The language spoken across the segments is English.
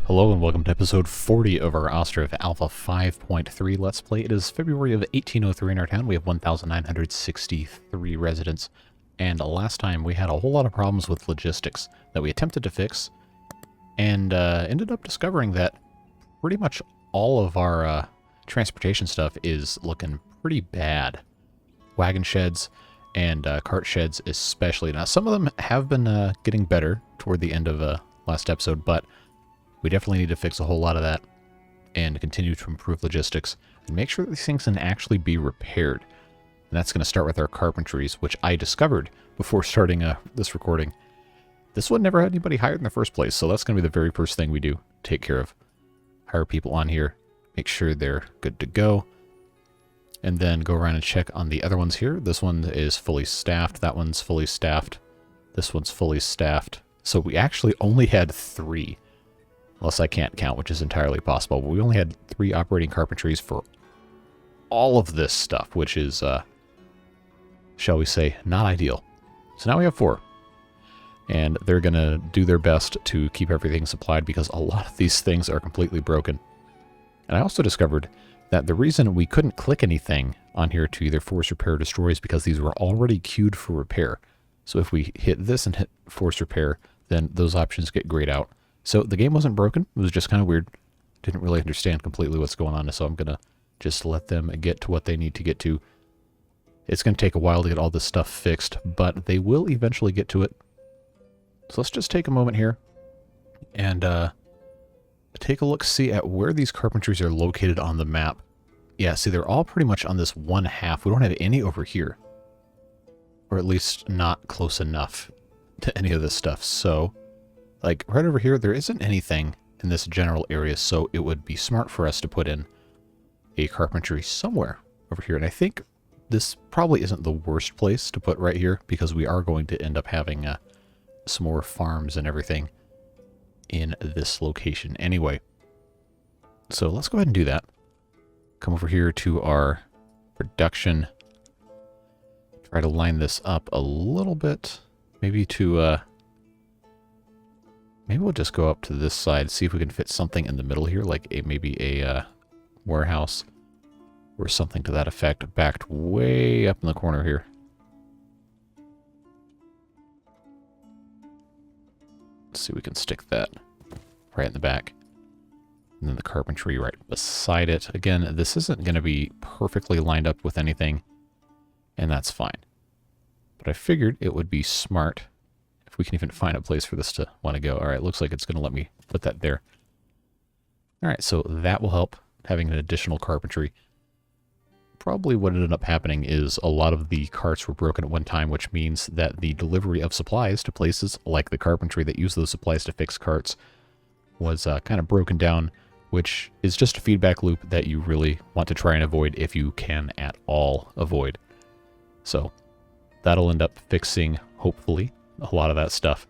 Hello and welcome to episode 40 of our Ostriv Alpha 5.3 Let's Play. It is February of 1803 in our town. We have 1,963 residents. And last time we had a whole lot of problems with logistics that we attempted to fix. And ended up discovering that pretty much all of our transportation stuff is looking pretty bad. Wagon sheds and cart sheds especially. Now some of them have been getting better toward the end of last episode, but we definitely need to fix a whole lot of that and continue to improve logistics and make sure that these things can actually be repaired. And that's going to start with our carpentries, which I discovered before starting this recording. This one never had anybody hired in the first place, so that's going to be the very first thing we do. Take care of. Hire people on here, make sure they're good to go, and then go around and check on the other ones here. This one is fully staffed, that one's fully staffed, this one's fully staffed. So we actually only had 3. Unless I can't count, which is entirely possible. But we only had 3 operating carpentries for all of this stuff, which is, shall we say, not ideal. So now we have 4. And they're going to do their best to keep everything supplied because a lot of these things are completely broken. And I also discovered that the reason we couldn't click anything on here to either force repair or destroy is because these were already queued for repair. So if we hit this and hit force repair, then those options get grayed out. So the game wasn't broken, it was just kind of weird. Didn't really understand completely what's going on, so I'm going to just let them get to what they need to get to. It's going to take a while to get all this stuff fixed, but they will eventually get to it. So let's just take a moment here and take a look-see at where these carpentries are located on the map. Yeah, see, they're all pretty much on this one half. We don't have any over here. Or at least not close enough to any of this stuff, so like, right over here, there isn't anything in this general area, so it would be smart for us to put in a carpentry somewhere over here. And I think this probably isn't the worst place to put right here, because we are going to end up having some more farms and everything in this location anyway. So let's go ahead and do that. Come over here to our production. Try to line this up a little bit. Maybe to... maybe we'll just go up to this side, see if we can fit something in the middle here, like maybe a warehouse or something to that effect, backed way up in the corner here. Let's see if we can stick that right in the back. And then the carpentry right beside it. Again, this isn't going to be perfectly lined up with anything, and that's fine. But I figured it would be smart we can even find a place for this to want to go. All right, looks like it's going to let me put that there. All right, so that will help, having an additional carpentry. Probably what ended up happening is a lot of the carts were broken at one time, which means that the delivery of supplies to places like the carpentry that use those supplies to fix carts was kind of broken down, which is just a feedback loop that you really want to try and avoid if you can at all avoid. So that'll end up fixing, hopefully, a lot of that stuff.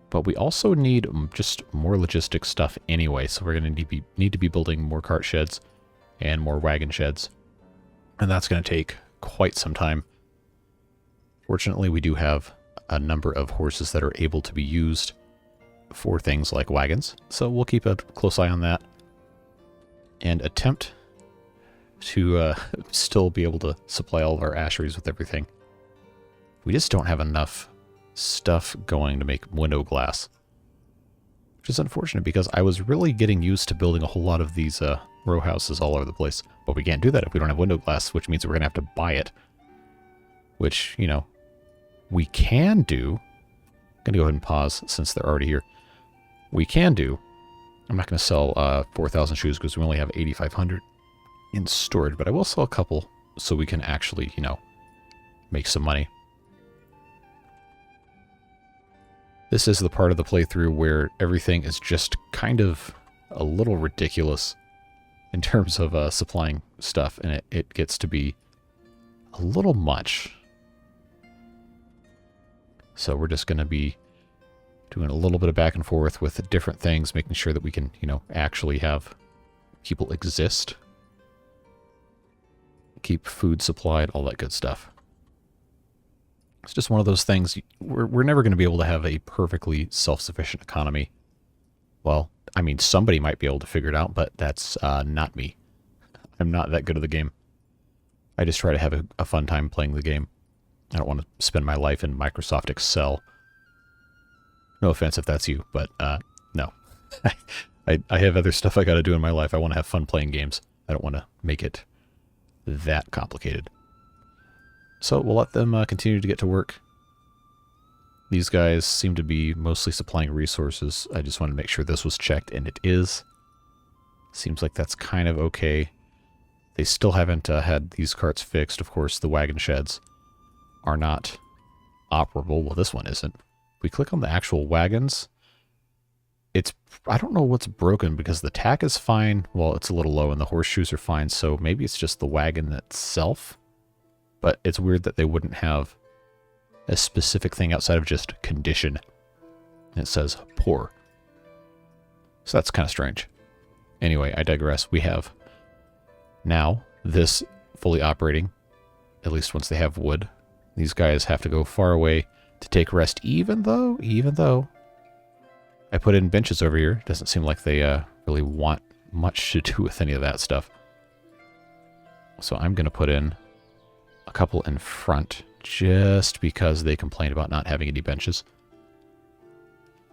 But we also need just more logistic stuff anyway, so we're going to need to be building more cart sheds and more wagon sheds. And that's going to take quite some time. Fortunately, we do have a number of horses that are able to be used for things like wagons, so we'll keep a close eye on that and attempt to still be able to supply all of our asheries with everything. We just don't have enough stuff going to make window glass, which is unfortunate because I was really getting used to building a whole lot of these row houses all over the place. But we can't do that if we don't have window glass, which means we're going to have to buy it, which, you know, we can do. I'm going to go ahead and pause since they're already here. We can do. I'm not going to sell 4,000 shoes because we only have 8,500 in storage, but I will sell a couple so we can actually, you know, make some money. This is the part of the playthrough where everything is just kind of a little ridiculous in terms of supplying stuff, and it gets to be a little much. So we're just going to be doing a little bit of back and forth with different things, making sure that we can, you know, actually have people exist, keep food supplied, all that good stuff. It's just one of those things. We're never going to be able to have a perfectly self-sufficient economy. Well, I mean, somebody might be able to figure it out, but that's not me. I'm not that good at the game. I just try to have a fun time playing the game. I don't want to spend my life in Microsoft Excel. No offense if that's you, but no. I have other stuff I got to do in my life. I want to have fun playing games. I don't want to make it that complicated. So we'll let them continue to get to work. These guys seem to be mostly supplying resources. I just wanted to make sure this was checked, and it is. Seems like that's kind of okay. They still haven't had these carts fixed. Of course, the wagon sheds are not operable. Well, this one isn't. If we click on the actual wagons, I don't know what's broken because the tack is fine. Well, it's a little low and the horseshoes are fine, so maybe it's just the wagon itself. But it's weird that they wouldn't have a specific thing outside of just condition. And it says poor. So that's kind of strange. Anyway, I digress. We have now this fully operating, at least once they have wood. These guys have to go far away to take rest, even though I put in benches over here. Doesn't seem like they really want much to do with any of that stuff. So I'm going to put in a couple in front just because they complained about not having any benches.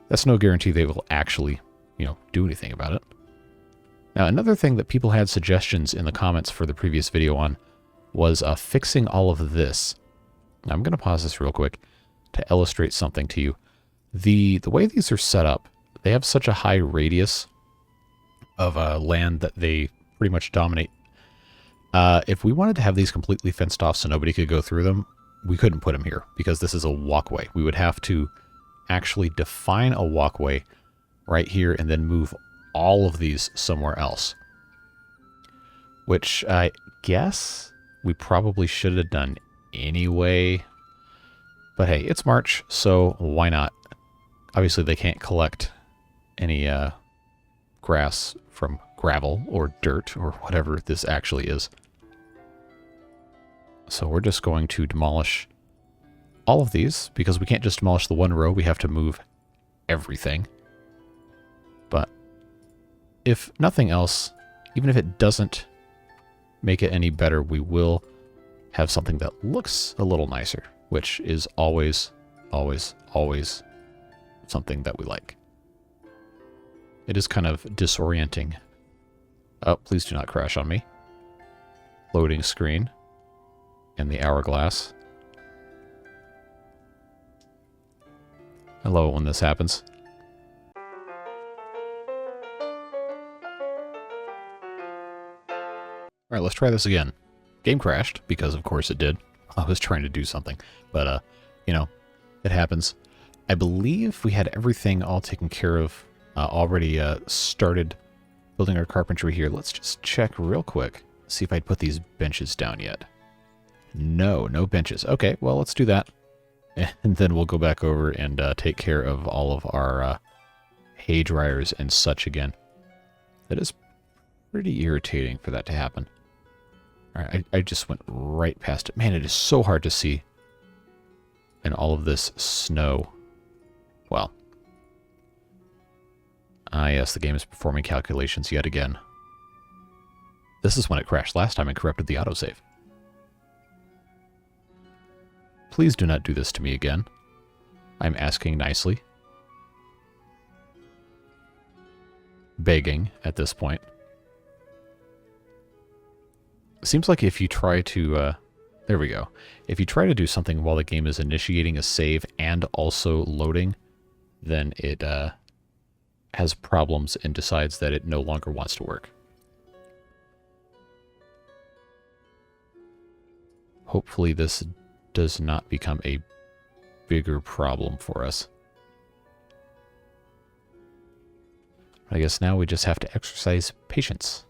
That's no guarantee they will actually, do anything about it. Now, another thing that people had suggestions in the comments for the previous video on was fixing all of this. Now, I'm going to pause this real quick to illustrate something to you. The way these are set up, they have such a high radius of land that they pretty much dominate. If we wanted to have these completely fenced off so nobody could go through them, we couldn't put them here because this is a walkway. We would have to actually define a walkway right here and then move all of these somewhere else. Which I guess we probably should have done anyway. But hey, it's March, so why not? Obviously, they can't collect any grass from gravel or dirt or whatever this actually is. So we're just going to demolish all of these because we can't just demolish the one row. We have to move everything. But if nothing else, even if it doesn't make it any better, we will have something that looks a little nicer, which is always, always, always something that we like. It is kind of disorienting. Oh, please do not crash on me. Loading screen. And the hourglass. I love it when this happens. Alright, let's try this again. Game crashed, because of course it did. I was trying to do something. But, it happens. I believe we had everything all taken care of. Already started building our carpentry here. Let's just check real quick. See if I'd put these benches down yet. No benches. Okay, well, let's do that. And then we'll go back over and take care of all of our hay dryers and such again. That is pretty irritating for that to happen. All right, I just went right past it. Man, it is so hard to see. And all of this snow. Well. Yes, the game is performing calculations yet again. This is when it crashed last time and corrupted the autosave. Please do not do this to me again. I'm asking nicely. Begging at this point. Seems like if you try to... there we go. If you try to do something while the game is initiating a save and also loading, then it has problems and decides that it no longer wants to work. Hopefully this does not become a bigger problem for us. I guess now we just have to exercise patience.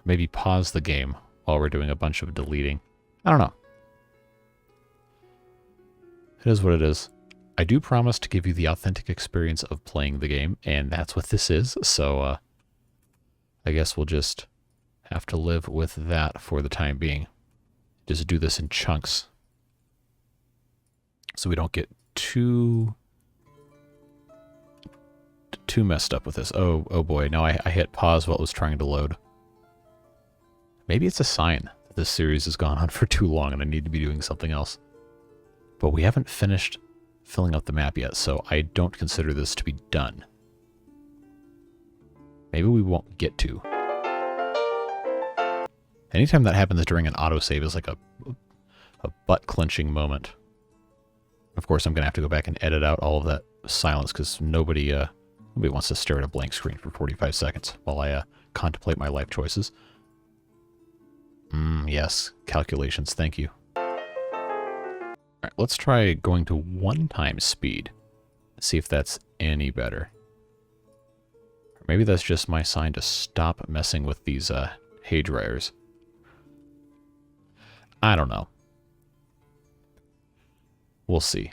Maybe pause the game while we're doing a bunch of deleting. I don't know. It is what it is. I do promise to give you the authentic experience of playing the game, and that's what this is, so I guess we'll just have to live with that for the time being. Just do this in chunks so we don't get too too messed up with this. Oh boy, now I hit pause while it was trying to load. Maybe it's a sign that this series has gone on for too long and I need to be doing something else. But we haven't finished filling out the map yet, so I don't consider this to be done. Maybe we won't get to. Anytime that happens during an autosave is like a butt-clenching moment. Of course, I'm going to have to go back and edit out all of that silence because nobody wants to stare at a blank screen for 45 seconds while I contemplate my life choices. Yes, calculations, thank you. Alright, let's try going to 1 times speed. See if that's any better. Or maybe that's just my sign to stop messing with these hay dryers. I don't know. We'll see.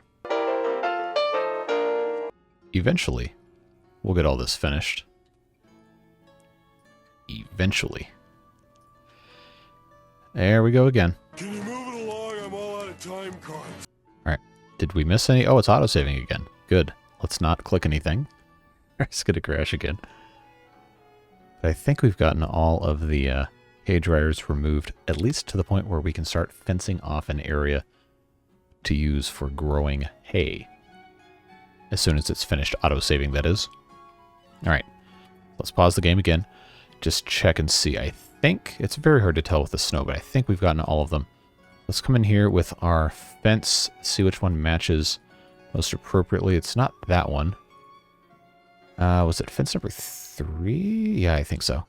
Eventually, we'll get all this finished. Eventually. There we go again. Can you move it along? I'm all out of time cards. Alright. Did we miss any? Oh, it's autosaving again. Good. Let's not click anything. It's going to crash again. But I think we've gotten all of the hay dryers removed, at least to the point where we can start fencing off an area to use for growing hay. As soon as it's finished autosaving, that is. Alright. Let's pause the game again. Just check and see. I think it's very hard to tell with the snow, but I think we've gotten all of them. Let's come in here with our fence, see which one matches most appropriately. It's not that one. Was it fence number 3? Yeah, I think so.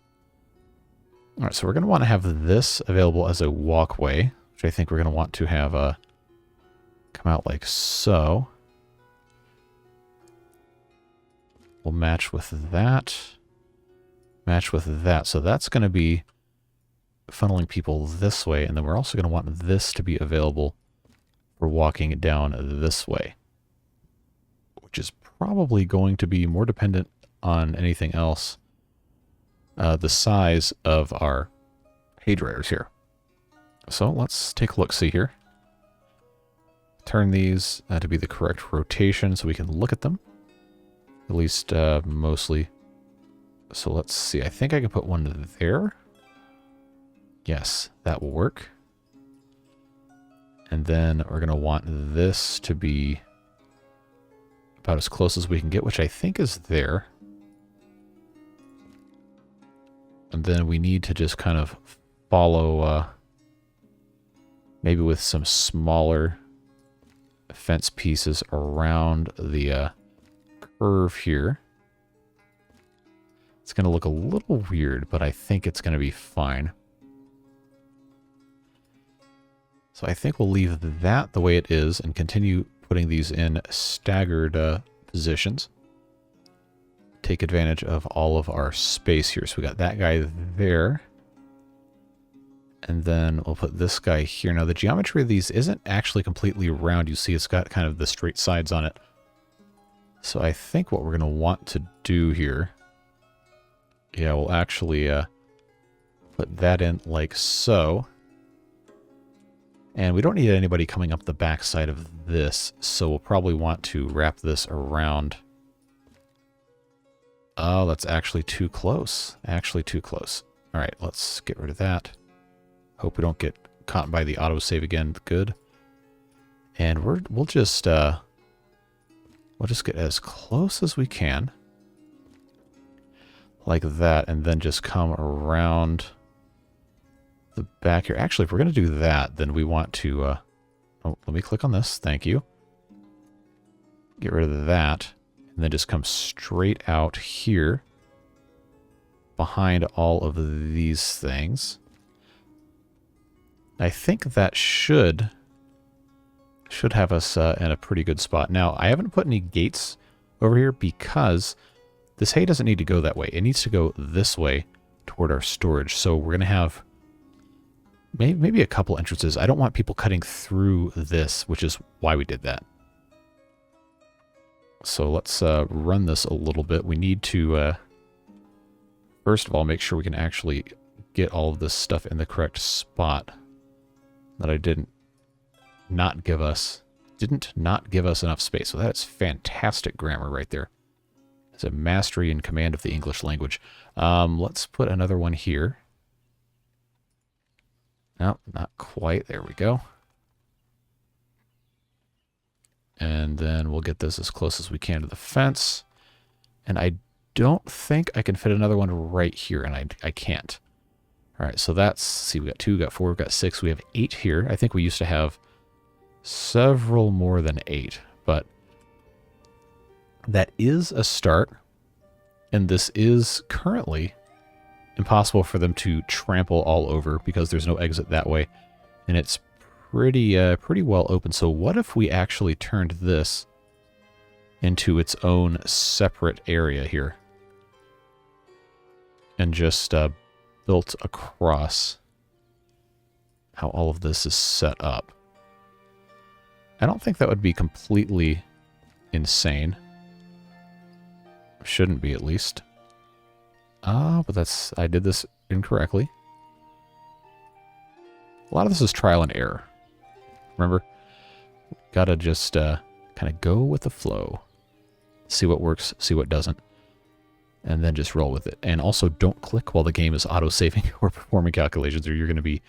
Alright, so we're going to want to have this available as a walkway, which I think we're going to want to have come out like so. We'll match with that. Match with that. So that's going to be funneling people this way, and then we're also going to want this to be available for walking down this way, which is probably going to be more dependent on anything else, the size of our hay dryers here. So let's take a look, see here. Turn these to be the correct rotation so we can look at them, at least mostly. So let's see, I think I can put one there. Yes, that will work. And then we're going to want this to be about as close as we can get, which I think is there. And then we need to just kind of follow, maybe with some smaller fence pieces around the curve here. It's going to look a little weird, but I think it's going to be fine. So I think we'll leave that the way it is and continue putting these in staggered positions. Take advantage of all of our space here. So we got that guy there. And then we'll put this guy here. Now the geometry of these isn't actually completely round. You see it's got kind of the straight sides on it. So I think what we're going to want to do here, yeah, we'll actually put that in like so. And we don't need anybody coming up the back side of this, so we'll probably want to wrap this around. Oh, that's actually too close. Actually too close. All right, let's get rid of that. Hope we don't get caught by the autosave again. Good. And we'll just get as close as we can, like that, and then just come around the back here. Actually, if we're going to do that, then we want to, oh, let me click on this. Thank you. Get rid of that, and then just come straight out here behind all of these things. I think that should have us in a pretty good spot. Now, I haven't put any gates over here because this hay doesn't need to go that way. It needs to go this way toward our storage. So we're going to have maybe a couple entrances. I don't want people cutting through this, which is why we did that. So let's run this a little bit. We need to, first of all, make sure we can actually get all of this stuff in the correct spot that I didn't not give us enough space. So that's fantastic grammar right there. It's a mastery and command of the English language. Let's put another one here. No, not quite. There we go. And then we'll get this as close as we can to the fence. And I don't think I can fit another one right here, and I can't. All right, so that's, see, we got 2, we got 4, we got 6, we have 8 here. I think we used to have several more than 8, but that is a start, and this is currently impossible for them to trample all over because there's no exit that way, and it's pretty well open. So what if we actually turned this into its own separate area here and just built across how all of this is set up? I don't think that would be completely insane. Shouldn't be, at least. But that's, I did this incorrectly. A lot of this is trial and error. Remember? Gotta just kind of go with the flow. See what works, see what doesn't. And then just roll with it. And also don't click while the game is auto-saving or performing calculations, or you're going to be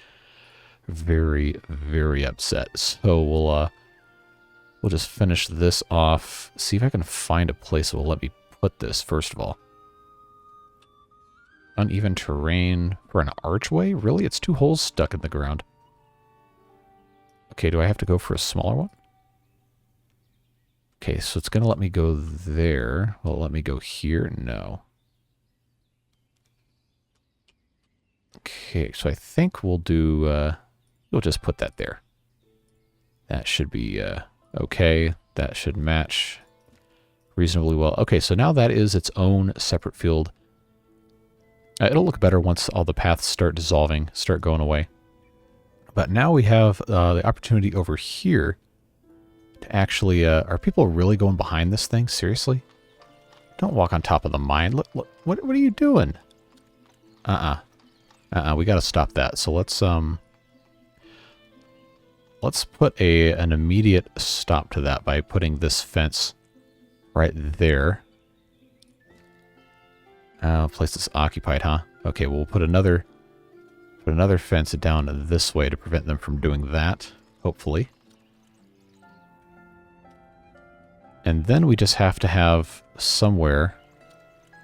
very, very upset. So we'll just finish this off. See if I can find a place that will let me put this, first of all. Uneven terrain for an archway? Really? It's 2 holes stuck in the ground. Okay, do I have to go for a smaller one? Okay, so it's going to let me go there. Will it let me go here? No. Okay, so I think we'll do, we'll just put that there. That should be okay. That should match reasonably well. Okay, so now that is its own separate field. It'll look better once all the paths start dissolving, start going away. But now we have the opportunity over here to actually... are people really going behind this thing? Seriously? Don't walk on top of the mine. Look, what are you doing? We got to stop that. So let's put an immediate stop to that by putting this fence right there. Place is occupied, huh? Okay, well, we'll put another fence down this way to prevent them from doing that, hopefully. And then we just have to have somewhere...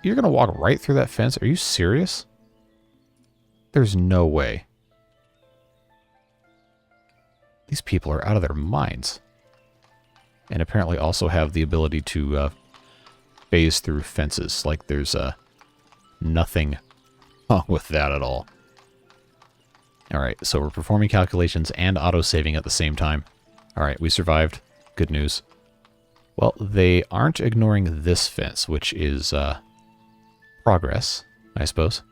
You're going to walk right through that fence? Are you serious? There's no way. These people are out of their minds. And apparently also have the ability to phase through fences. Like there's nothing wrong with that at all. Alright, so we're performing calculations and auto-saving at the same time. Alright, we survived. Good news. Well, they aren't ignoring this fence, which is progress, I suppose.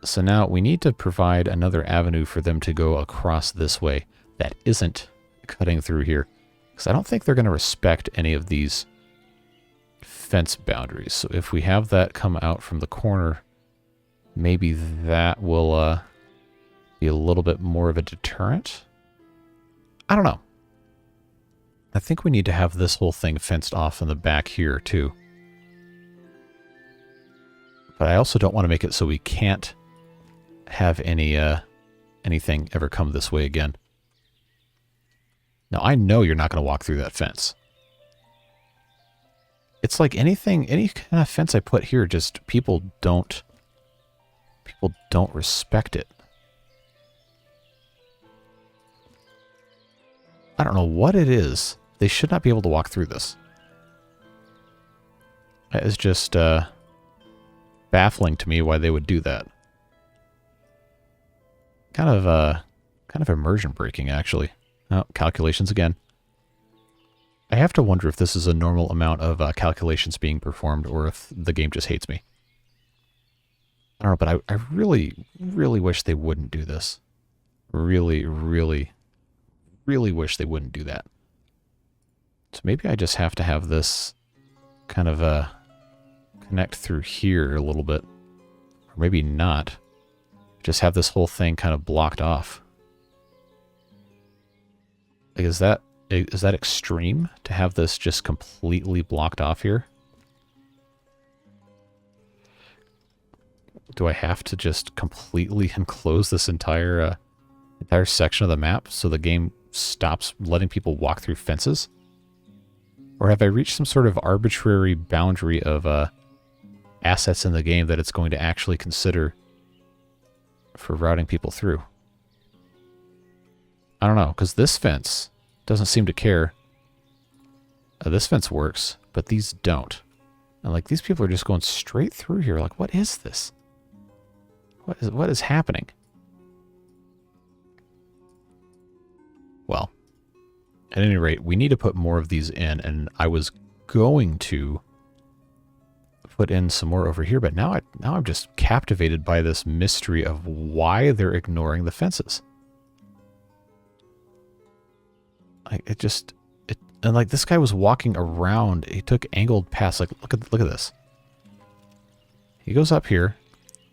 So now we need to provide another avenue for them to go across this way that isn't cutting through here. Because I don't think they're going to respect any of these fence boundaries. So if we have that come out from the corner, maybe that will be a little bit more of a deterrent. I don't know. I think we need to have this whole thing fenced off in the back here too. But I also don't want to make it so we can't have anything ever come this way again. Now I know you're not going to walk through that fence. It's like any kind of fence I put here, just people don't respect it. I don't know what it is. They should not be able to walk through this. That is just baffling to me why they would do that. Kind of immersion breaking, actually. Oh, calculations again. I have to wonder if this is a normal amount of calculations being performed or if the game just hates me. I don't know, but I really, really wish they wouldn't do this. Really, really, really wish they wouldn't do that. So maybe I just have to have this kind of connect through here a little bit. Or maybe not. Just have this whole thing kind of blocked off. Like, is that extreme to have this just completely blocked off here? Do I have to just completely enclose this entire section of the map so the game stops letting people walk through fences? Or have I reached some sort of arbitrary boundary of assets in the game that it's going to actually consider for routing people through? I don't know, because this fence doesn't seem to care. This fence works, but these don't. And like, these people are just going straight through here. Like, what is this? What is happening? Well, at any rate, we need to put more of these in, and I was going to put in some more over here, but now I'm just captivated by this mystery of why they're ignoring the fences. And like, this guy was walking around. He took angled paths. Like, look at this. He goes up here,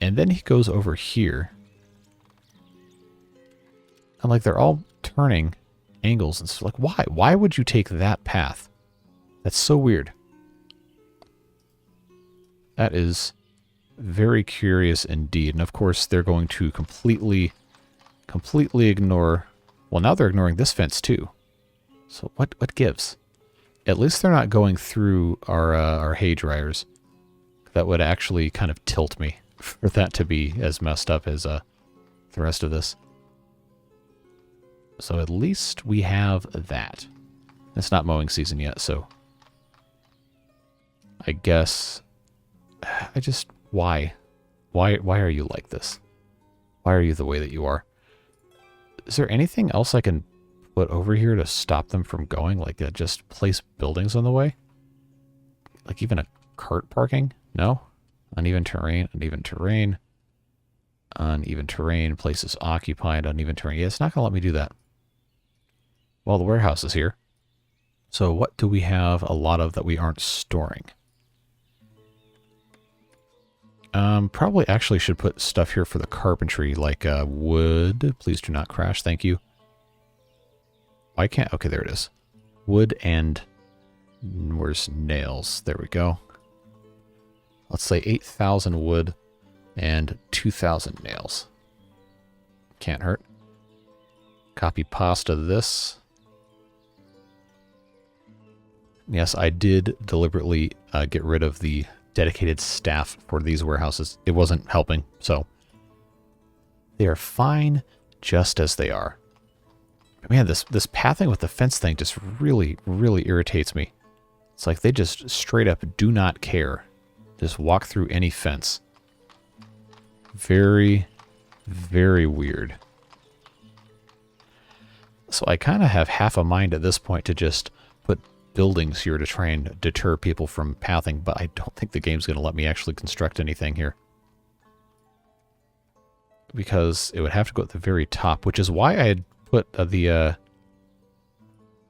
and then he goes over here. And like, they're all turning angles and stuff. Like, why? Why would you take that path? That's so weird. That is very curious indeed. And of course, they're going to completely ignore. Well, now they're ignoring this fence too. So what gives? At least they're not going through our hay dryers. That would actually kind of tilt me for that to be as messed up as the rest of this. So at least we have that. It's not mowing season yet, so I guess why? Why are you like this? Why are you the way that you are? Is there anything else I can put over here to stop them from going? Like, just place buildings on the way? Like even a cart parking? No? Uneven terrain, uneven terrain. Uneven terrain, places occupied, uneven terrain. Yeah, it's not going to let me do that. Well, the warehouse is here. So what do we have a lot of that we aren't storing? Probably actually should put stuff here for the carpentry, like wood. Please do not crash, thank you. Why can't... Okay, there it is. Wood and... Where's nails? There we go. Let's say 8,000 wood and 2,000 nails. Can't hurt. Copy pasta this. Yes, I did deliberately get rid of the dedicated staff for these warehouses. It wasn't helping, so they are fine just as they are. Man, this pathing with the fence thing just really irritates me. It's like they just straight up do not care. Just walk through any fence. Very weird. So I kind of have half a mind at this point to just put buildings here to try and deter people from pathing, but I don't think the game's going to let me actually construct anything here. Because it would have to go at the very top, which is why I had put the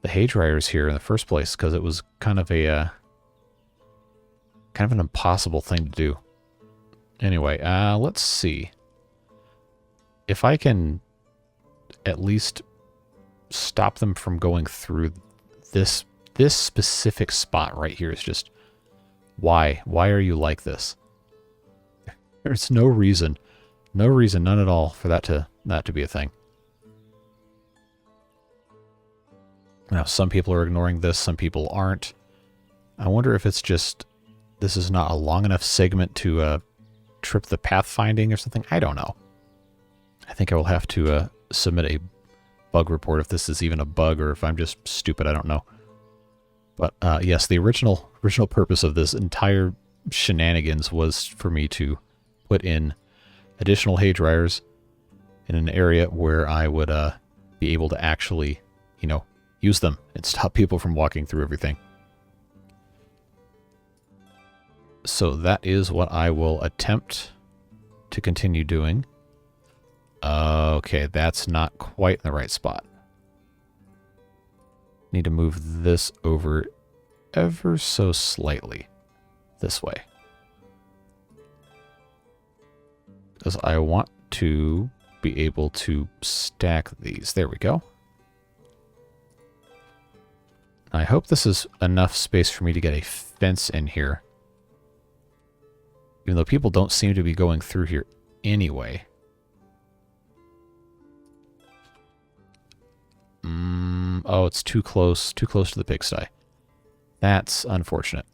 hay dryers here in the first place, because it was kind of an impossible thing to do. Anyway, let's see if I can at least stop them from going through this specific spot right here. Is just why are you like this? There's no reason, none at all for that to be a thing. Now, some people are ignoring this, some people aren't. I wonder if it's just this is not a long enough segment to trip the pathfinding or something. I don't know. I think I will have to submit a bug report if this is even a bug or if I'm just stupid. I don't know. But yes, the original purpose of this entire shenanigans was for me to put in additional hay dryers in an area where I would be able to actually, use them and stop people from walking through everything. So that is what I will attempt to continue doing. Okay, that's not quite in the right spot. Need to move this over ever so slightly this way. Because I want to be able to stack these. There we go. I hope this is enough space for me to get a fence in here. Even though people don't seem to be going through here anyway. Oh, it's too close to the pigsty. That's unfortunate.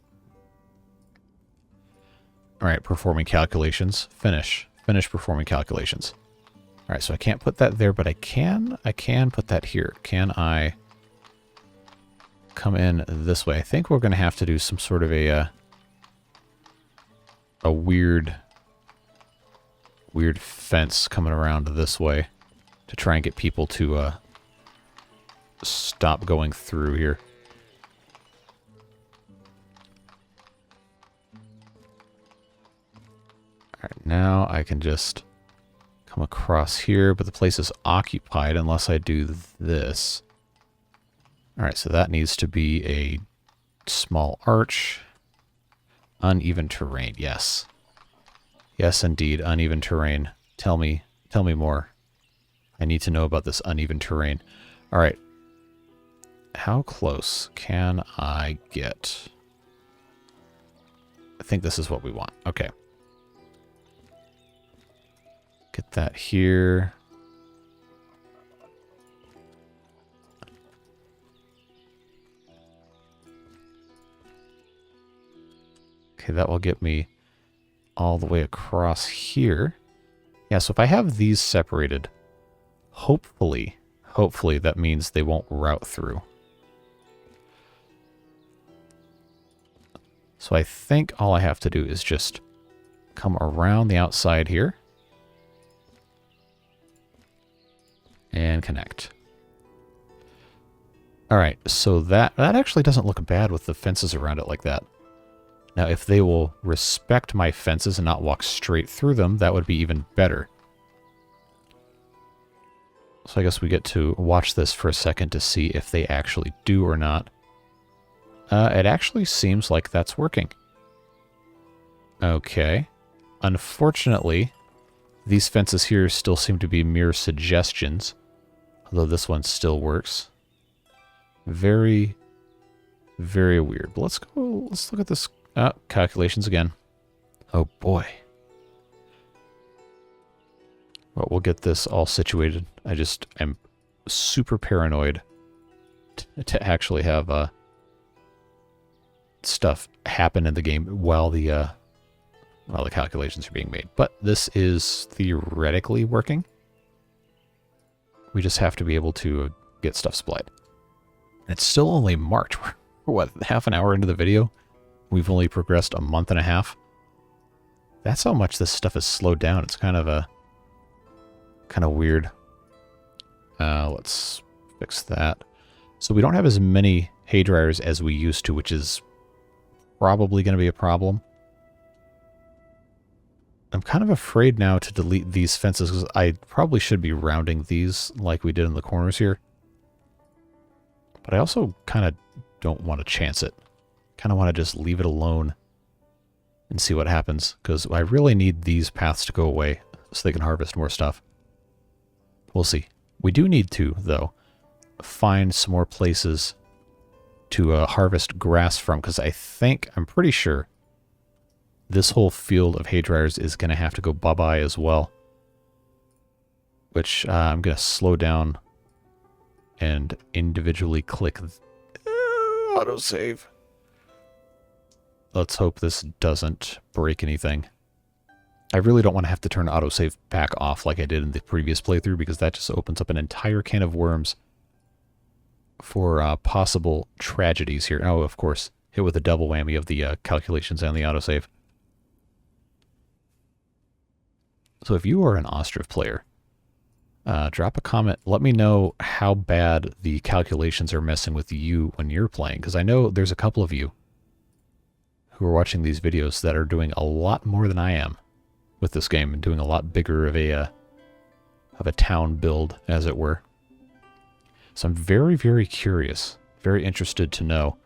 Alright, performing calculations. Finish performing calculations. Alright, so I can't put that there, but I can put that here. Can I come in this way? I think we're going to have to do some sort of a weird fence coming around this way to try and get people to stop going through here. Alright, now I can just come across here, but the place is occupied unless I do this. Alright, so that needs to be a small arch. Uneven terrain, yes. Yes, indeed, uneven terrain. Tell me more. I need to know about this uneven terrain. Alright. How close can I get? I think this is what we want. Okay. Get that here. Okay, that will get me all the way across here. Yeah, so if I have these separated, hopefully that means they won't route through. So I think all I have to do is just come around the outside here and connect. Alright, so that actually doesn't look bad with the fences around it like that. Now, if they will respect my fences and not walk straight through them, that would be even better. So I guess we get to watch this for a second to see if they actually do or not. It actually seems like that's working. Okay. Unfortunately, these fences here still seem to be mere suggestions, although this one still works. Very, very weird. But let's look at this. Calculations again. Oh boy. Well, we'll get this all situated. I just am super paranoid to actually have stuff happen in the game while the calculations are being made. But this is theoretically working. We just have to be able to get stuff supplied. And it's still only March. We're what, half an hour into the video? We've only progressed a month and a half. That's how much this stuff has slowed down. It's kind of weird. Let's fix that. So we don't have as many hay dryers as we used to, which is probably going to be a problem. I'm kind of afraid now to delete these fences because I probably should be rounding these like we did in the corners here. But I also kind of don't want to chance it. Kind of want to just leave it alone and see what happens, because I really need these paths to go away so they can harvest more stuff. We'll see. We do need to, though, find some more places to harvest grass from, because I'm pretty sure this whole field of hay dryers is going to have to go bye-bye as well, which I'm going to slow down and individually click autosave. Let's hope this doesn't break anything. I really don't want to have to turn autosave back off like I did in the previous playthrough, because that just opens up an entire can of worms for possible tragedies here. Oh, of course, hit with a double whammy of the calculations and the autosave. So if you are an Ostriv player, drop a comment. Let me know how bad the calculations are messing with you when you're playing, because I know there's a couple of you who are watching these videos that are doing a lot more than I am with this game and doing a lot bigger of a town build, as it were. So I'm very, very curious, very interested to know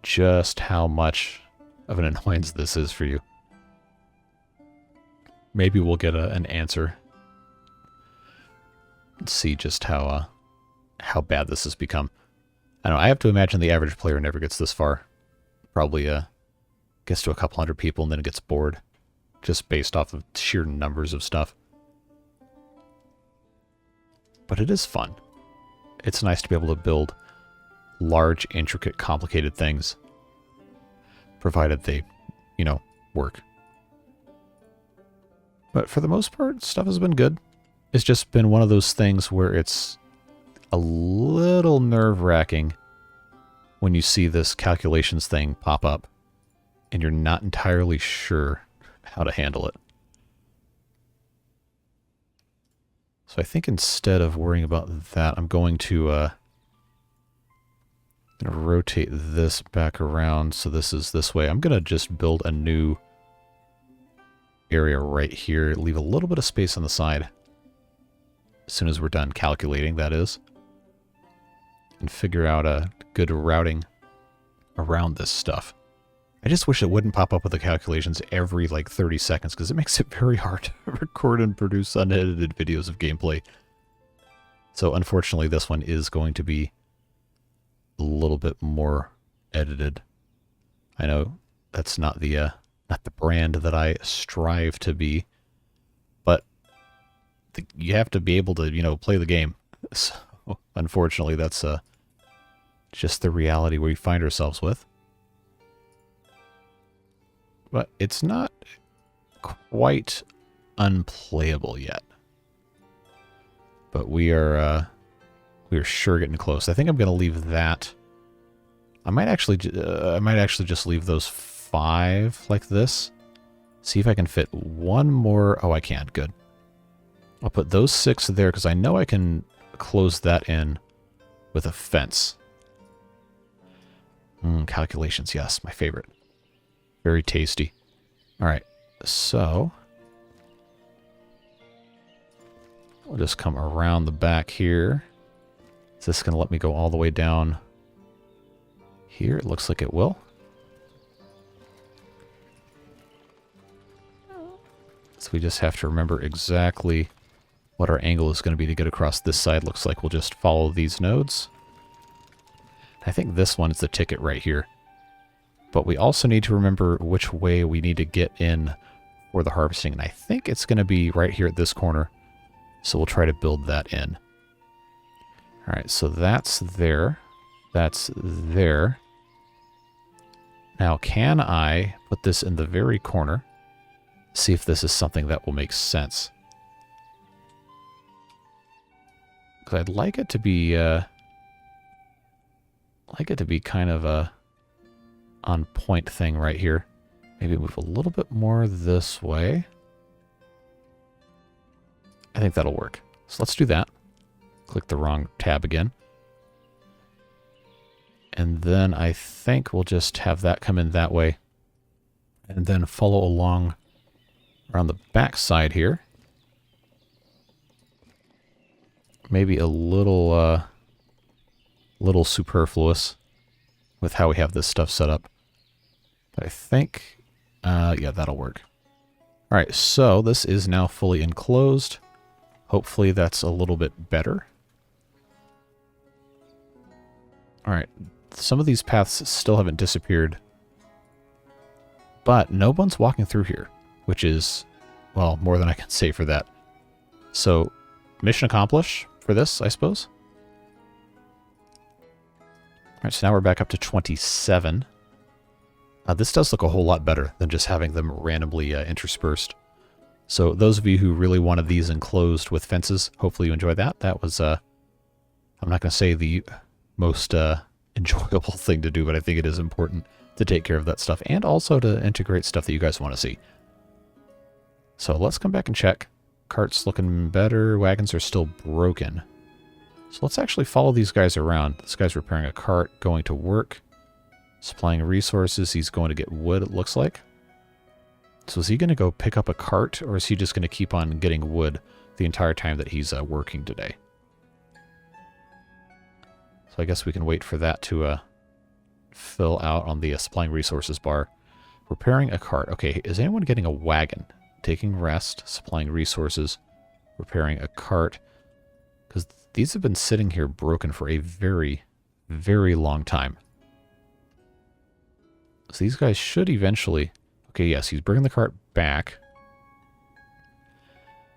just how much of an annoyance this is for you. Maybe we'll get an answer. Let's see just how bad this has become. I don't know, I have to imagine the average player never gets this far. Probably gets to a couple hundred people and then gets bored. just based off of sheer numbers of stuff. But it is fun. It's nice to be able to build large, intricate, complicated things, provided they, you know, work. But for the most part, stuff has been good. It's just been one of those things where it's a little nerve-wracking when you see this calculations thing pop up and you're not entirely sure how to handle it. So I think instead of worrying about that, I'm going to rotate this back around so this is this way. I'm going to just build a new area right here, leave a little bit of space on the side as soon as we're done calculating, that is, and figure out a good routing around this stuff. I just wish it wouldn't pop up with the calculations every like 30 seconds because it makes it very hard to record and produce unedited videos of gameplay. So unfortunately this one is going to be a little bit more edited. I know that's not the brand that I strive to be, but you have to be able to, you know, play the game. So unfortunately that's just the reality we find ourselves with. But it's not quite unplayable yet. But we are sure getting close. I think I'm going to leave that. I might actually just leave those 5 like this. See if I can fit one more. Oh, I can. Good. I'll put those 6 there because I know I can close that in with a fence. Calculations, yes, my favorite. Very tasty. All right, so we'll just come around the back here. Is this going to let me go all the way down here? It looks like it will. So we just have to remember exactly what our angle is going to be to get across this side. Looks like we'll just follow these nodes. I think this one is the ticket right here. But we also need to remember which way we need to get in for the harvesting. And I think it's going to be right here at this corner. So we'll try to build that in. All right, so that's there. That's there. Now, can I put this in the very corner? See if this is something that will make sense. Because I'd like it to be, kind of a on point thing right here. Maybe move a little bit more this way. I think that'll work. So let's do that. Click the wrong tab again. And then I think we'll just have that come in that way. And then follow along around the back side here. Maybe a little superfluous with how we have this stuff set up. But I think, yeah, that'll work. All right, so this is now fully enclosed. Hopefully that's a little bit better. All right, some of these paths still haven't disappeared. But no one's walking through here, which is, well, more than I can say for that. So, mission accomplished for this, I suppose. All right, so now we're back up to 27. This does look a whole lot better than just having them randomly interspersed. So those of you who really wanted these enclosed with fences, hopefully you enjoyed that. That was, I'm not going to say the most enjoyable thing to do, but I think it is important to take care of that stuff and also to integrate stuff that you guys want to see. So let's come back and check. Cart's looking better. Wagons are still broken. So let's actually follow these guys around. This guy's repairing a cart, going to work, supplying resources. He's going to get wood, it looks like. So is he going to go pick up a cart, or is he just going to keep on getting wood the entire time that he's working today? So I guess we can wait for that to fill out on the supplying resources bar. Repairing a cart. Okay, is anyone getting a wagon? Taking rest, supplying resources, repairing a cart. Because these have been sitting here broken for a very, very long time. So these guys should eventually... Okay, yes, he's bringing the cart back.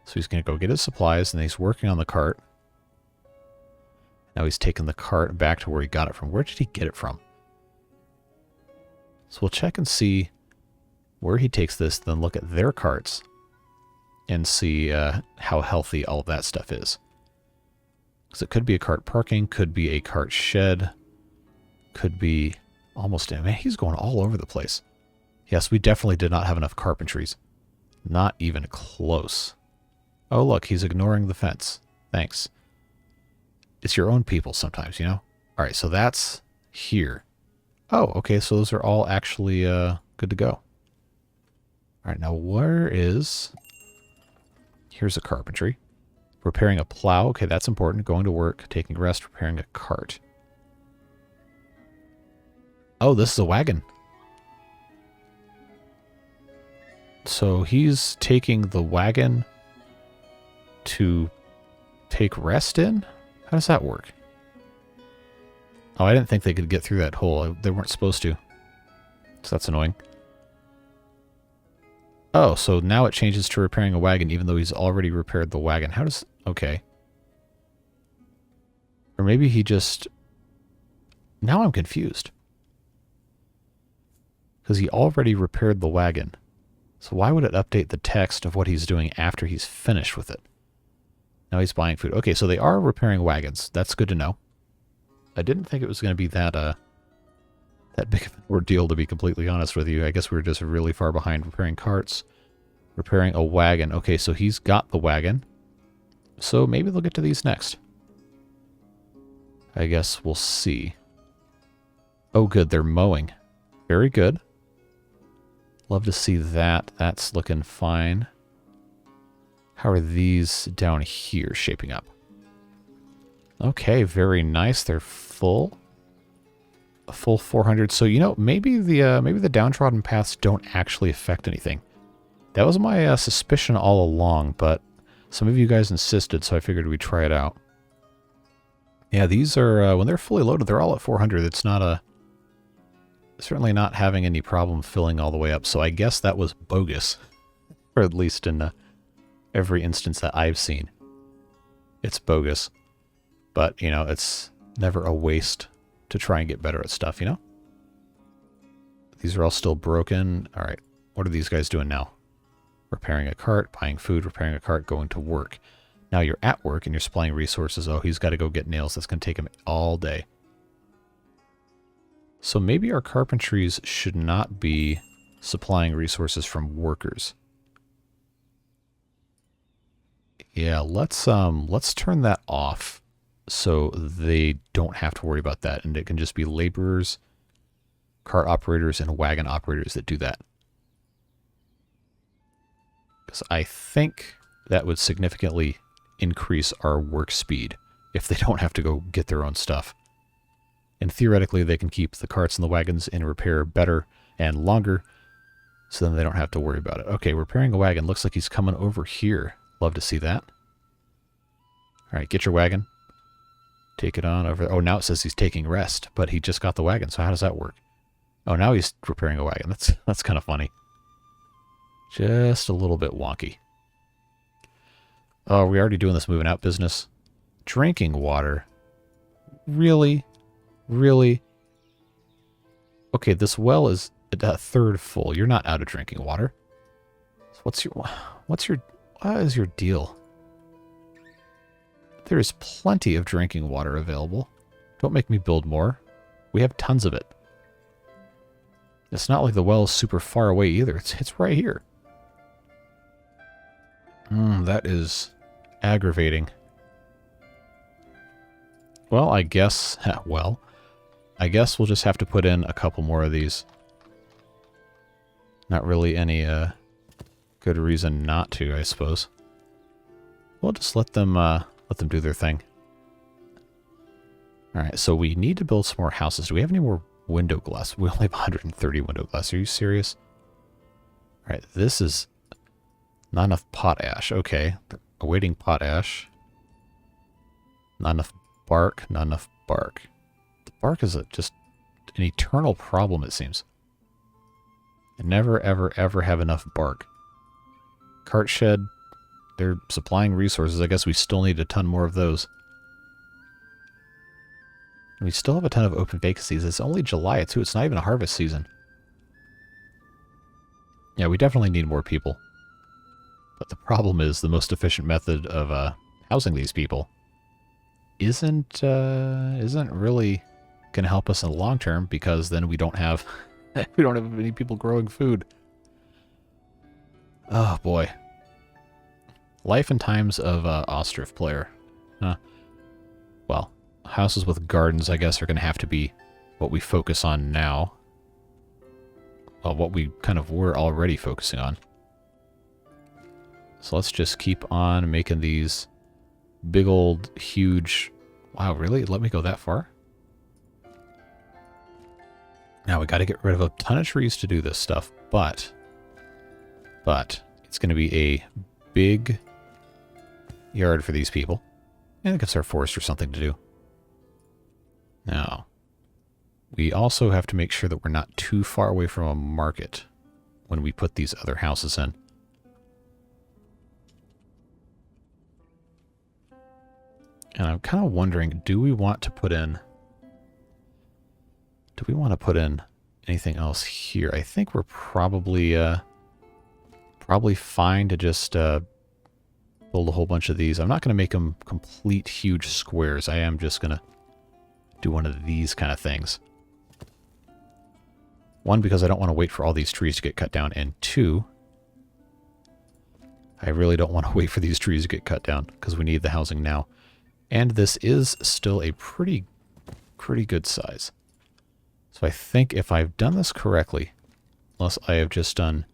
So he's going to go get his supplies, and he's working on the cart. Now he's taking the cart back to where he got it from. Where did he get it from? So we'll check and see where he takes this, then look at their carts and see how healthy all of that stuff is. Because it could be a cart parking, could be a cart shed, could be almost... Man, he's going all over the place. Yes, we definitely did not have enough carpentries. Not even close. Oh, look, he's ignoring the fence. Thanks. It's your own people sometimes, you know? All right, so that's here. Oh, okay, so those are all actually good to go. All right, now where is... Here's a carpentry. Repairing a plow. Okay, that's important. Going to work, taking rest, repairing a cart. Oh, this is a wagon. So he's taking the wagon to take rest in? How does that work? Oh, I didn't think they could get through that hole. They weren't supposed to. So that's annoying. Oh, so now it changes to repairing a wagon even though he's already repaired the wagon. How does... Okay. Or maybe he just... Now I'm confused. Because he already repaired the wagon. So why would it update the text of what he's doing after he's finished with it? Now he's buying food. Okay, so they are repairing wagons. That's good to know. I didn't think it was going to be that big of an ordeal, to be completely honest with you. I guess we were just really far behind. Repairing carts. Repairing a wagon. Okay, so he's got the wagon. So maybe they'll get to these next. I guess we'll see. Oh, good. They're mowing. Very good. Love to see that. That's looking fine. How are these down here shaping up? Okay, very nice. They're full. A full 400. So, you know, maybe the downtrodden paths don't actually affect anything. That was my suspicion all along, but some of you guys insisted, so I figured we'd try it out. Yeah, these are, when they're fully loaded, they're all at 400. It's not certainly not having any problem filling all the way up, so I guess that was bogus. Or at least in every instance that I've seen. It's bogus. But, you know, it's never a waste to try and get better at stuff, you know? These are all still broken. All right, what are these guys doing now? Repairing a cart, buying food, repairing a cart, going to work. Now you're at work and you're supplying resources. Oh, he's got to go get nails. That's going to take him all day. So maybe our carpentries should not be supplying resources from workers. Yeah, let's turn that off so they don't have to worry about that, and it can just be laborers, cart operators, and wagon operators that do that. Because I think that would significantly increase our work speed if they don't have to go get their own stuff. And theoretically, they can keep the carts and the wagons in repair better and longer, so then they don't have to worry about it. Okay, repairing a wagon. Looks like he's coming over here. Love to see that. All right, get your wagon. Take it on over. Oh, now it says he's taking rest, but he just got the wagon, so how does that work? Oh, now he's repairing a wagon. That's kind of funny. Just a little bit wonky. Oh, are we already doing this moving out business? Drinking water. Really? Really? Okay, this well is a third full. You're not out of drinking water. So what is your deal? There is plenty of drinking water available. Don't make me build more. We have tons of it. It's not like the well is super far away either. It's right here. That is aggravating. Well, I guess we'll just have to put in a couple more of these. Not really any good reason not to, I suppose. We'll just let them do their thing. All right, so we need to build some more houses. Do we have any more window glass? We only have 130 window glass. Are you serious? All right, this is not enough potash. Okay, awaiting potash. Not enough bark. Not enough bark. The bark is just an eternal problem, it seems. I never, ever, ever have enough bark. Cart shed. they're supplying resources. I guess we still need a ton more of those. We still have a ton of open vacancies. It's only July, too. It's not even a harvest season. Yeah, we definitely need more people. But the problem is the most efficient method of housing these people isn't really going to help us in the long term, because then we don't have we don't have any people growing food. Oh boy. Life and times of Ostriv player. Huh. Well, houses with gardens, I guess, are going to have to be what we focus on now. Well, what we kind of were already focusing on. So let's just keep on making these big old, huge... Wow, really? Let me go that far? Now, we got to get rid of a ton of trees to do this stuff, but it's going to be a big yard for these people. And it gives our forester something to do. Now, we also have to make sure that we're not too far away from a market when we put these other houses in. And I'm kind of wondering, do we want to put in anything else here? I think we're probably fine to just build a whole bunch of these. I'm not going to make them complete huge squares. I am just going to do one of these kind of things. One, because I don't want to wait for all these trees to get cut down, and two, I really don't want to wait for these trees to get cut down, because we need the housing now. And this is still a pretty good size. So I think if I've done this correctly, unless I have just done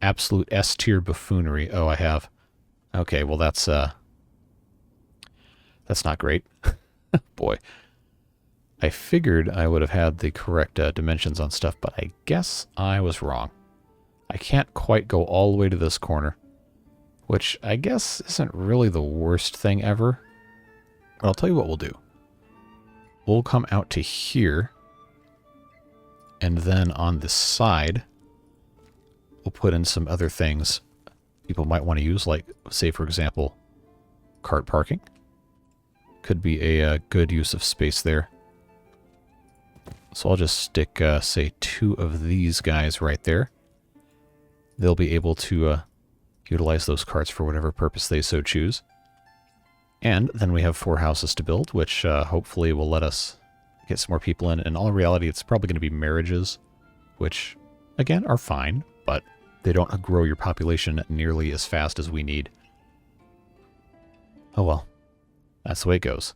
absolute S-tier buffoonery. Oh, I have. Okay, well that's not great. Boy. I figured I would have had the correct dimensions on stuff, but I guess I was wrong. I can't quite go all the way to this corner, which I guess isn't really the worst thing ever. But I'll tell you what we'll do. We'll come out to here, and then on the side, we'll put in some other things people might want to use, like, say, for example, cart parking. Could be a good use of space there. So I'll just stick, say, 2 of these guys right there. They'll be able to utilize those carts for whatever purpose they so choose. And then we have 4 houses to build, which hopefully will let us get some more people in. In all reality, it's probably going to be marriages, which, again, are fine, but they don't grow your population nearly as fast as we need. Oh well, that's the way it goes.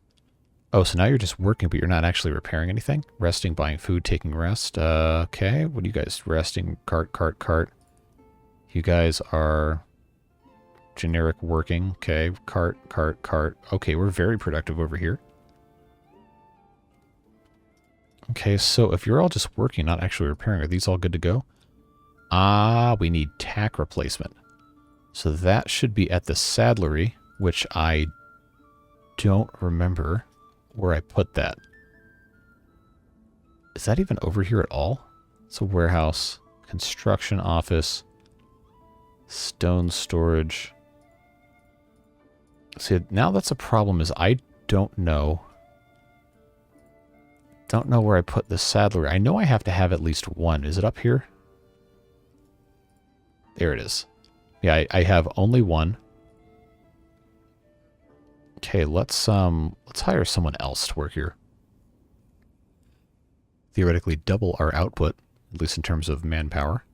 Oh, so now you're just working, but you're not actually repairing anything? Resting, buying food, taking rest. Okay, what are you guys? Resting, cart. You guys are generic working. Okay, cart. Okay, we're very productive over here. Okay, so if you're all just working, not actually repairing, are these all good to go? Ah, we need tack replacement. So that should be at the saddlery, which I don't remember where I put that. Is that even over here at all? It's a warehouse, construction office, stone storage. See, now that's a problem, is I don't know where I put the saddlery. I know I have to have at least one. Is it up here? There it is. Yeah, I have only one. Okay, let's hire someone else to work here. Theoretically double our output, at least in terms of manpower.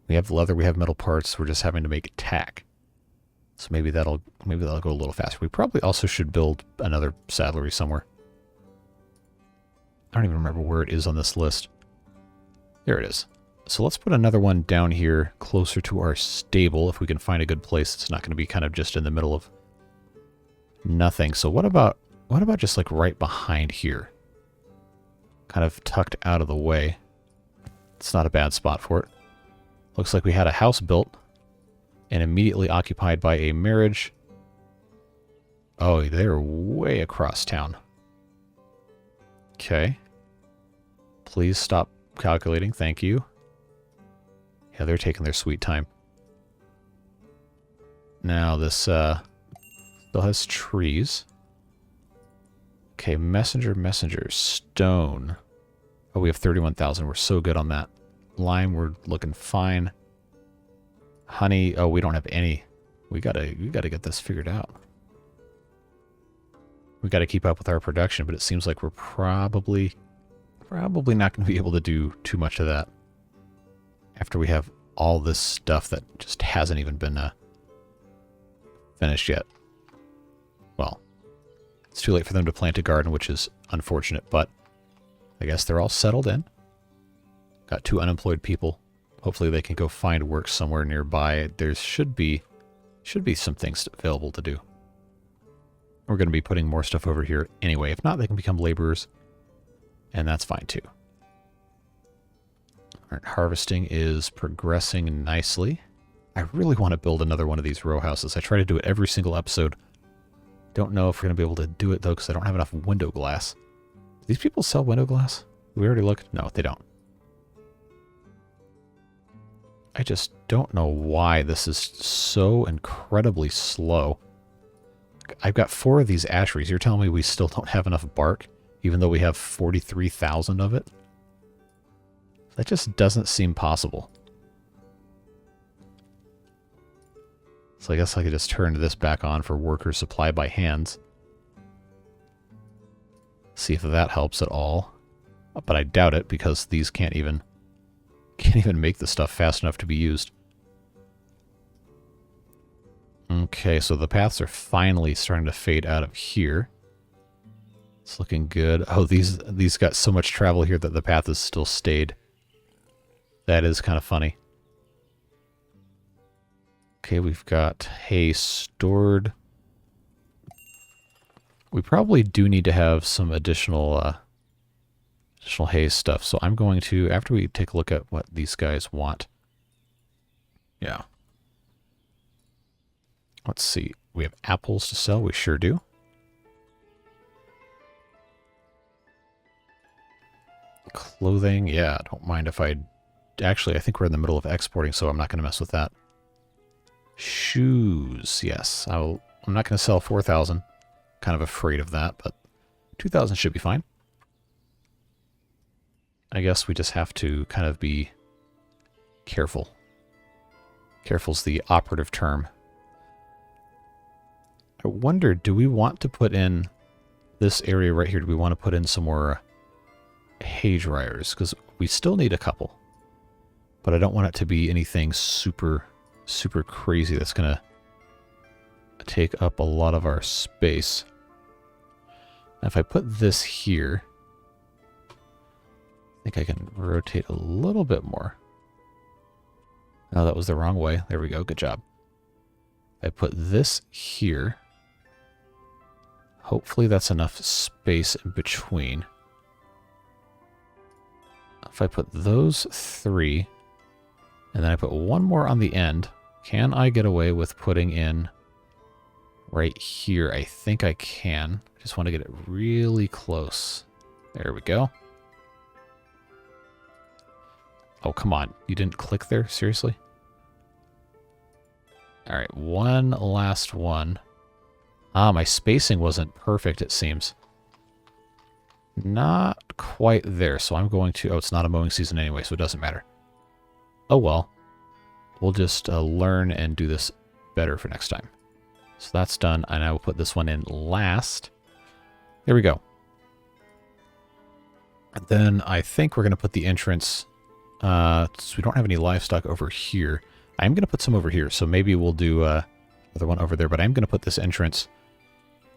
We have leather, we have metal parts, we're just having to make tack. So maybe that'll go a little faster. We probably also should build another saddlery somewhere. I don't even remember where it is on this list. There it is. So let's put another one down here closer to our stable if we can find a good place. It's not going to be kind of just in the middle of nothing. So what about just like right behind here? Kind of tucked out of the way. It's not a bad spot for it. Looks like we had a house built and immediately occupied by a marriage. Oh, they're way across town. Okay. Please stop calculating. Thank you. Yeah, they're taking their sweet time. Now this still has trees. Okay, messenger, stone. Oh, we have 31,000. We're so good on that. Lime, we're looking fine. Honey, oh, we don't have any. We gotta get this figured out. We gotta keep up with our production, but it seems like we're probably not going to be able to do too much of that after we have all this stuff that just hasn't even been finished yet. Well, it's too late for them to plant a garden, which is unfortunate, but I guess they're all settled in. Got 2 unemployed people. Hopefully they can go find work somewhere nearby. There should be some things available to do. We're going to be putting more stuff over here anyway. If not, they can become laborers, and that's fine too. All right, harvesting is progressing nicely. I really want to build another one of these row houses. I try to do it every single episode. Don't know if we're going to be able to do it though, because I don't have enough window glass. Do these people sell window glass? We already looked? No, they don't. I just don't know why this is so incredibly slow. I've got 4 of these ash trees. You're telling me we still don't have enough bark, even though we have 43,000 of it? That just doesn't seem possible. So I guess I could just turn this back on for worker supply by hands. See if that helps at all. But I doubt it, because these can't even make the stuff fast enough to be used. Okay, so the paths are finally starting to fade out of here. It's looking good. Oh, these got so much travel here that the path has still stayed. That is kind of funny. Okay, we've got hay stored. We probably do need to have some additional hay stuff. So I'm going to, after we take a look at what these guys want. Yeah. Let's see. We have apples to sell. We sure do. Clothing. Yeah, don't mind if I... Actually, I think we're in the middle of exporting, so I'm not going to mess with that. Shoes. Yes. I'm not going to sell 4,000. Kind of afraid of that, but 2,000 should be fine. I guess we just have to kind of be careful. Careful's the operative term. I wonder, do we want to put in this area right here? Do we want to put in some more hay dryers? Because we still need a couple. But I don't want it to be anything super, super crazy that's going to take up a lot of our space. Now, if I put this here, I think I can rotate a little bit more. Oh, that was the wrong way. There we go. Good job. I put this here. Hopefully that's enough space in between. If I put those 3, and then I put one more on the end, can I get away with putting in right here? I think I can. I just want to get it really close. There we go. Oh, come on. You didn't click there? Seriously? Alright, one last one. Ah, my spacing wasn't perfect, it seems. Not quite there, so I'm going to... Oh, it's not a mowing season anyway, so it doesn't matter. Oh well. We'll just learn and do this better for next time. So that's done, and I will put this one in last. There we go. And then I think we're going to put the entrance... so we don't have any livestock over here. I'm going to put some over here, so maybe we'll do another one over there, but I'm going to put this entrance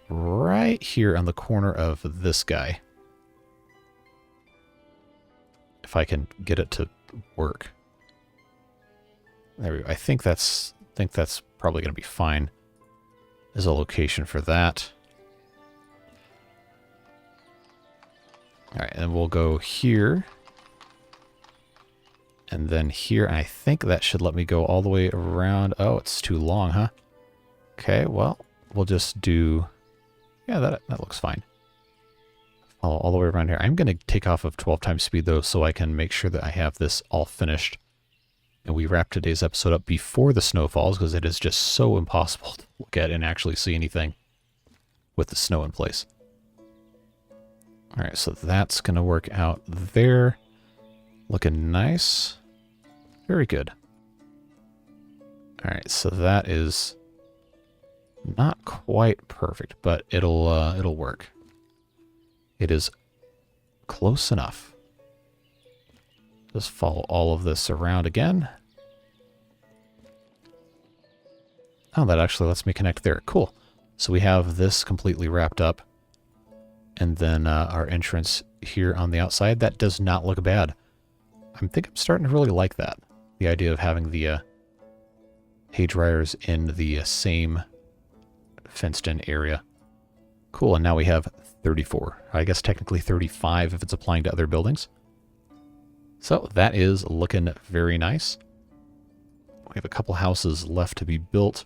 right here on the corner of this guy. If I can get it to work. There we go. I think that's probably going to be fine as a location for that. All right, and we'll go here. And then here, and I think that should let me go all the way around. Oh, it's too long, huh? Okay, well, we'll just do... Yeah, that looks fine. Follow all the way around here. I'm going to take off of 12 times speed, though, so I can make sure that I have this all finished And we wrap today's episode up before the snow falls because it is just so impossible to look at and actually see anything with the snow in place. All right, so that's going to work out there. Looking nice. Very good. All right, so that is not quite perfect, but it'll work. It is close enough. Just follow all of this around again. Oh, that actually lets me connect there. Cool. So we have this completely wrapped up. And then our entrance here on the outside. That does not look bad. I think I'm starting to really like that. The idea of having the hay dryers in the same fenced-in area. Cool, and now we have 34. I guess technically 35 if it's applying to other buildings. So that is looking very nice. We have a couple houses left to be built.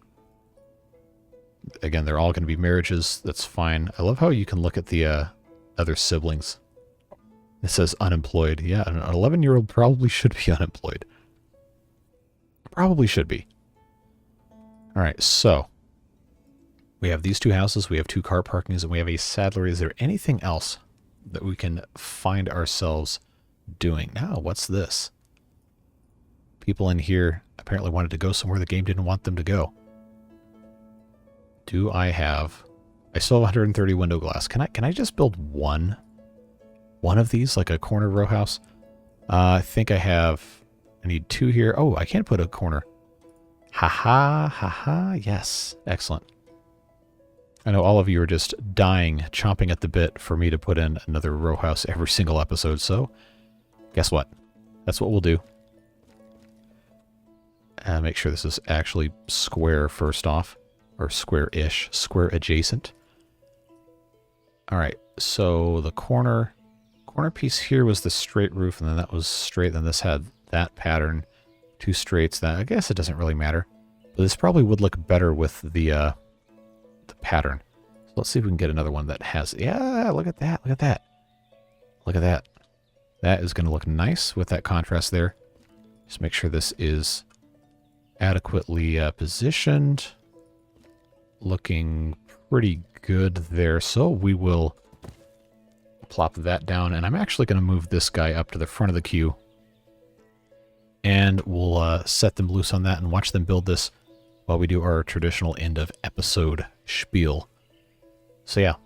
Again, they're all going to be marriages. That's fine. I love how you can look at the other siblings. It says unemployed. Yeah, an 11-year-old probably should be unemployed. Probably should be. All right, so we have these two houses. We have 2 car parkings, and we have a saddlery. Is there anything else that we can find ourselves doing? Now, what's this? People in here apparently wanted to go somewhere the game didn't want them to go. Do I have... I still have 130 window glass. Can I just build one of these, like a corner row house? I think I have... I need 2 here. Oh, I can't put a corner. Haha, haha, yes. Excellent. I know all of you are just dying, chomping at the bit for me to put in another row house every single episode, so guess what? That's what we'll do. Make sure this is actually square first off. Or square-ish, square adjacent. All right, so the corner piece here was the straight roof, and then that was straight. Then this had that pattern, 2 straights. That I guess it doesn't really matter, but this probably would look better with the pattern. So let's see if we can get another one that has. Yeah, look at that! Look at that! Look at that! That is going to look nice with that contrast there. Just make sure this is adequately positioned. Looking pretty good there. So we will plop that down, and I'm actually going to move this guy up to the front of the queue, and we'll set them loose on that and watch them build this while we do our traditional end of episode spiel. So yeah,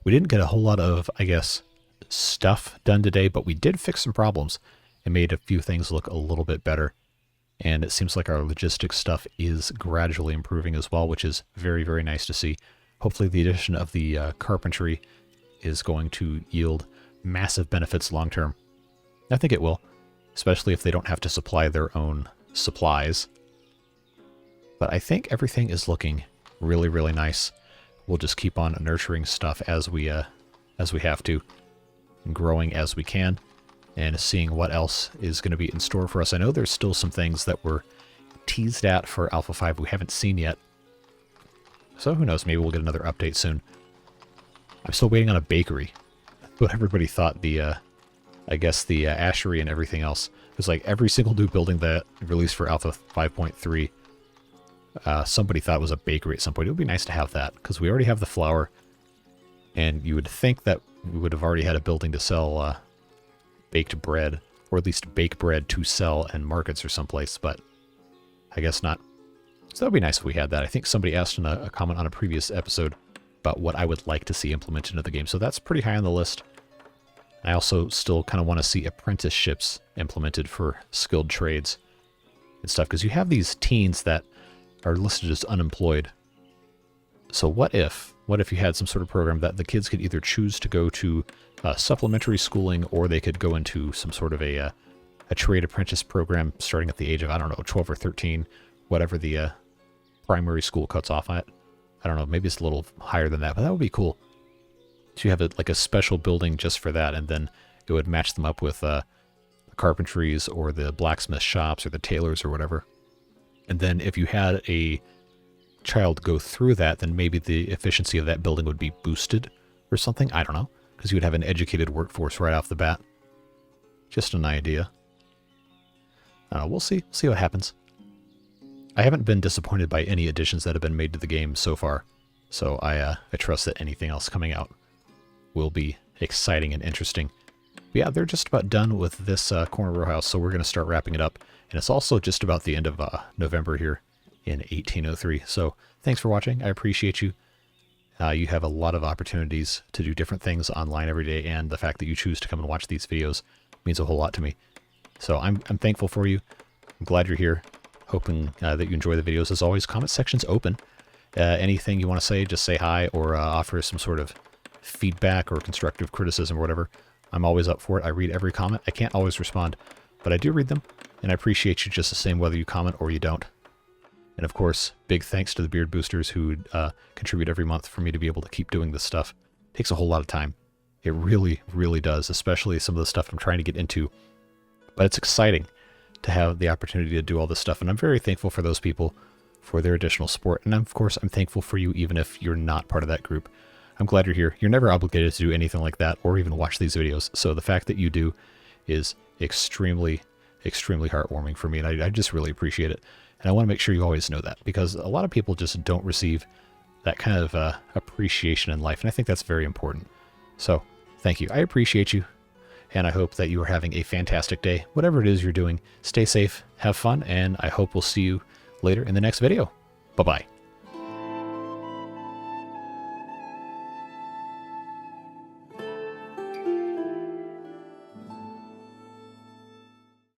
we didn't get a whole lot of, I guess, stuff done today, but we did fix some problems and made a few things look a little bit better. And it seems like our logistics stuff is gradually improving as well, which is very, very nice to see. Hopefully the addition of the carpentry is going to yield massive benefits long term. I think it will, especially if they don't have to supply their own supplies. But I think everything is looking really, really nice. We'll just keep on nurturing stuff as we have to, and growing as we can. And seeing what else is going to be in store for us. I know there's still some things that we're teased at for Alpha 5 we haven't seen yet. So who knows, maybe we'll get another update soon. I'm still waiting on a bakery. What everybody thought I guess the ashery and everything else. It was like every single new building that released for Alpha 5.3, somebody thought it was a bakery at some point. It would be nice to have that, because we already have the flour. And you would think that we would have already had a building to sell... baked bread, or at least bake bread to sell in markets or someplace, but I guess not. So that would be nice if we had that. I think somebody asked in a comment on a previous episode about what I would like to see implemented into the game, so that's pretty high on the list. I also still kind of want to see apprenticeships implemented for skilled trades and stuff, because you have these teens that are listed as unemployed. So what if you had some sort of program that the kids could either choose to go to supplementary schooling, or they could go into some sort of a trade apprentice program starting at the age of, I don't know, 12 or 13, whatever the primary school cuts off at. I don't know, maybe it's a little higher than that, but that would be cool. So you have like a special building just for that, and then it would match them up with the carpentries or the blacksmith shops or the tailors or whatever. And then if you had a child go through that, then maybe the efficiency of that building would be boosted or something. I don't know, because you would have an educated workforce right off the bat. Just an idea. We'll see what happens. I haven't been disappointed by any additions that have been made to the game so far, so I trust that anything else coming out will be exciting and interesting. But yeah, they're just about done with this corner row house, so we're going to start wrapping it up. And it's also just about the end of November here in 1803. So thanks for watching. I appreciate you. You have a lot of opportunities to do different things online every day, and the fact that you choose to come and watch these videos means a whole lot to me. So I'm thankful for you. I'm glad you're here. Hoping that you enjoy the videos. As always, comment section's open. Anything you want to say, just say hi, or offer some sort of feedback or constructive criticism or whatever. I'm always up for it. I read every comment. I can't always respond, but I do read them, and I appreciate you just the same whether you comment or you don't. And of course, big thanks to the beard boosters who contribute every month for me to be able to keep doing this stuff. It takes a whole lot of time. It really, really does, especially some of the stuff I'm trying to get into. But it's exciting to have the opportunity to do all this stuff, and I'm very thankful for those people for their additional support. And of course, I'm thankful for you even if you're not part of that group. I'm glad you're here. You're never obligated to do anything like that or even watch these videos, so the fact that you do is extremely, extremely heartwarming for me, and I just really appreciate it. And I want to make sure you always know that, because a lot of people just don't receive that kind of appreciation in life, and I think that's very important. So, thank you. I appreciate you. And I hope that you are having a fantastic day. Whatever it is you're doing, stay safe, have fun, and I hope we'll see you later in the next video. Bye-bye.